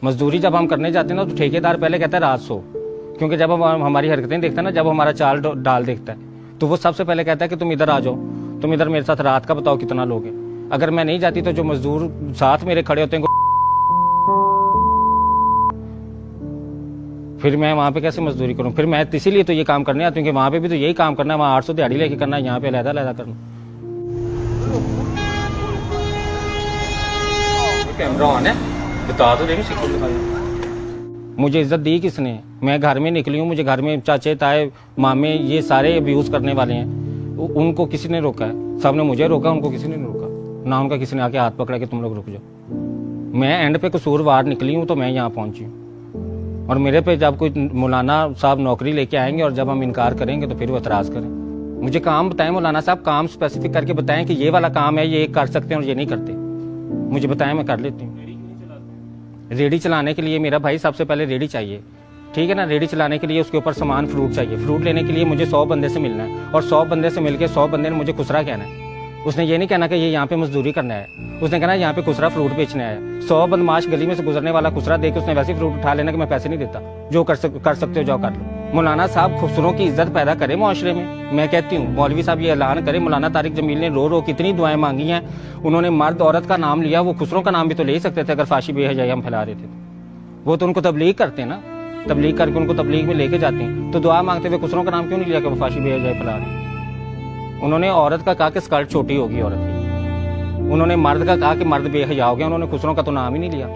मजदूरी जब हम करने जाते हैं ना तो ठेकेदार पहले कहता है रात सो, क्योंकि जब हम हमारी हरकतें देखता है ना, जब हमारा चाल डाल देखता है तो वो सबसे पहले कहता है कि तुम इधर आ जाओ, तुम इधर मेरे साथ रात का बताओ कितना लोगे। अगर मैं नहीं जाती तो जो मजदूर साथ मेरे खड़े होते हैं फिर मैं वहाँ पे कैसे मजदूरी करूँ? फिर मैं इसीलिए तो ये काम करने आती हूँ कि वहाँ पे भी तो यही काम करना है, वहाँ 800 दिहाड़ी लेके करना है, यहाँ पे अलग-अलग करना। कैमरा ऑन है, बता तो देंगे सिक्योरिटी दिखाई। मुझे इज्जत दी किसने? मैं घर में निकली हूँ, मुझे घर में चाचे ताए मामे ये सारे अब्यूज करने वाले हैं, उनको किसी ने रोका है? सबने मुझे रोका, उनको किसी ने नहीं रोका ना, उनका किसी ने आके हाथ पकड़ा कि तुम लोग रुक जाओ। मैं एंड पे कसूरवार निकली हूँ तो मैं यहाँ पहुंची हूँ, और मेरे पे जब कोई मौलाना साहब नौकरी लेके आएंगे और जब हम इनकार करेंगे तो फिर वो एतराज करें। मुझे काम बताएं मौलाना साहब, काम स्पेसिफिक करके बताएं कि ये वाला काम है, ये कर सकते हैं और ये नहीं करते। मुझे बताएं, मैं कर लेती हूँ। रेडी चलाने के लिए मेरा भाई सबसे पहले रेडी चाहिए, ठीक है ना। रेडी चलाने के लिए उसके ऊपर सामान फ्रूट चाहिए, फ्रूट लेने के लिए मुझे 100 बंदे से मिलना है, और 100 बंदे से मिलकर 100 बंदे ने मुझे खुसरा कहना है। उसने ये नहीं कहना कि ये यहाँ पे मजदूरी करना है, उसने कहना यहाँ पे खुसरा फ्रूट बेचना है। 100 बदमाश गली में से गुजरने वाला खुसरा देख के उसने वैसे फ्रूट उठा लेना कि मैं पैसे नहीं देता, जो कर सकते हो जाओ कर लो। मौलाना साहब खुसरों की इज्जत पैदा करे माशरे में। मैं कहती हूँ मौलवी साहब ये ऐलान करे, मौलाना तारिक जमील ने रो कितनी दुआएं मांगी हैं, उन्होंने मर्द औरत का नाम लिया, वो खुसरों का नाम भी तो ले ही सकते थे अगर फाशी बेहजाई हम फैला रहे थे। वो तो उनको तबलीग करते हैं ना, तबलीग करके उनको तबलीग में लेके जाते हैं, तो दुआ मांगते हुए खुसरों का नाम क्यों नहीं लिया कि वो फाशी बेहजाई फैला रहे? उन्होंने औरत का कहा कि स्कर्ट छोटी होगी औरत की, उन्होंने मर्द का कहा कि मर्द बेहया हो गया, उन्होंने खुसरों का तो नाम ही नहीं लिया।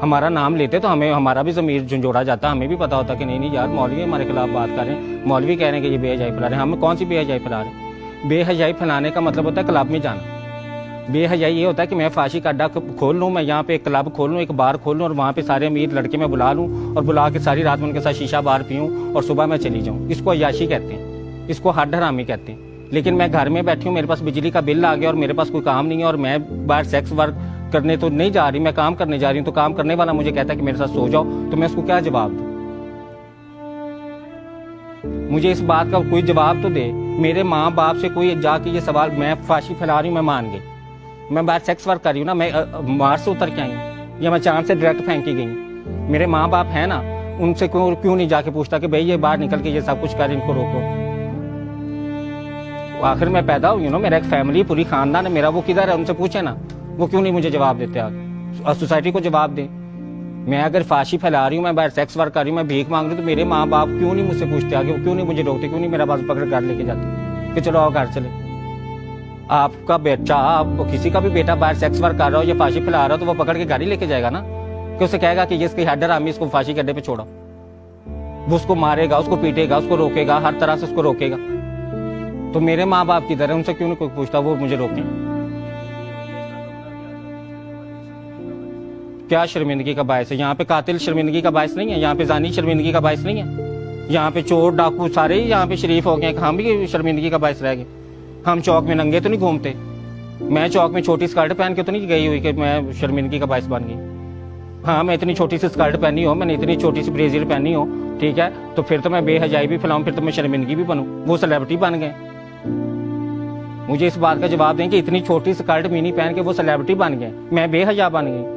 हमारा नाम लेते तो हमें हमारा भी ज़मीर झंझोड़ा जाता, हमें भी पता होता कि नहीं यार मौलवी हमारे खिलाफ बात कर रहे हैं, मौलवी कह रहे हैं कि ये बेहजाई फैला रहे हैं। हम कौन सी बेहजाई फैला रहे हैं? बेहजाई फैलाने का मतलब होता है क्लब में जाना। बेहयाई ये होता है कि मैं फाशी का अड्डा खोल लूँ, मैं यहाँ पे एक क्लब खोल लूँ, एक बार खोल लूँ, और वहाँ पे सारे अमीर लड़के मैं बुला लूँ और बुला के सारी रात में उनके साथ शीशा बार पीऊँ और सुबह मैं चली जाऊँ। इसको अय्याशी कहते हैं, इसको हद हरामी कहते हैं। लेकिन मैं घर में बैठी हूँ, मेरे पास बिजली का बिल आ गया और मेरे पास कोई काम नहीं है, और मैं बाहर सेक्स वर्क करने तो नहीं जा रही, मैं काम करने जा रही हूँ, तो काम करने वाला मुझे कहता है कि मेरे साथ सो जाओ, तो मैं उसको क्या जवाब दूँ? मुझे इस बात का कोई जवाब तो दे। मेरे माँ बाप से कोई जाके ये सवाल, मैं फाशी फैला रही हूँ, मैं मान गई, मैं बाहर सेक्स वर्क कर रही हूँ ना, मैं मार्स से उतर के आई हूँ या मैं चांद से डायरेक्ट फेंक की गई हूँ? मेरे माँ बाप है ना, उनसे क्यों नहीं जाके पूछता कि भाई ये बाहर निकल के ये सब कुछ कर, इनको रोको। आखिर मैं पैदा हुई हूँ ना, मेरा एक फैमिली पूरी खानदान है मेरा, वो किधर है? उनसे पूछे ना, वो क्यों नहीं मुझे जवाब देते? और सोसाइटी को जवाब दे। मैं अगर फाशी फैला रही हूँ, मैं बाहर सेक्स वर्क कर रही हूँ, मैं भीख मांग रही हूँ, तो मेरे माँ बाप क्यों नहीं मुझसे पूछते आगे? वो क्यों नहीं मुझे रोकते? क्यों नहीं मेरा बात पकड़ घर लेके जाते कि चलो आओ घर चले? आपका बेटा, आप किसी का भी बेटा बाहर सेक्स वर्क कर रहा हो या फाशी फैला रहा हो तो वो पकड़ के गाड़ी लेके जाएगा ना, कि उसे कहेगा कि ये इसकी हैडर आमी, इसको फांसी के अड्डे पे छोड़ो। वो उसको मारेगा, उसको पीटेगा, उसको रोकेगा, हर तरह से उसको रोकेगा। तो मेरे माँ बाप किधर है? उनसे क्यों नहीं कोई पूछता वो मुझे रोकें? क्या शर्मिंदगी का बायस है? यहाँ पे कातिल शर्मिंदगी का बायस नहीं है, यहाँ पे जानी शर्मिंदगी का बायस नहीं है, यहाँ पे चोर डाकू सारे ही यहाँ पे शरीफ हो गए, हम भी शर्मिंदगी का बायस रह गए। हम चौक में नंगे तो नहीं घूमते, मैं चौक में छोटी स्कर्ट पहन के तो नहीं गई हुई कि मैं शर्मिंदगी का बायस बन गई। हाँ, मैं इतनी छोटी सी स्कर्ट पहनी हो, मैंने इतनी छोटी सी ब्रेजियर पहनी हो, ठीक है, तो फिर तो मैं बेहजाई भी फैलाऊं, फिर तो मैं शर्मिंदगी भी बनूं। वो सेलिब्रिटी बन गए। मुझे इस बात का जवाब दें कि इतनी छोटी स्कर्ट मिनी पहन के वो सेलिब्रिटी बन गए, मैं बेहया बन गई।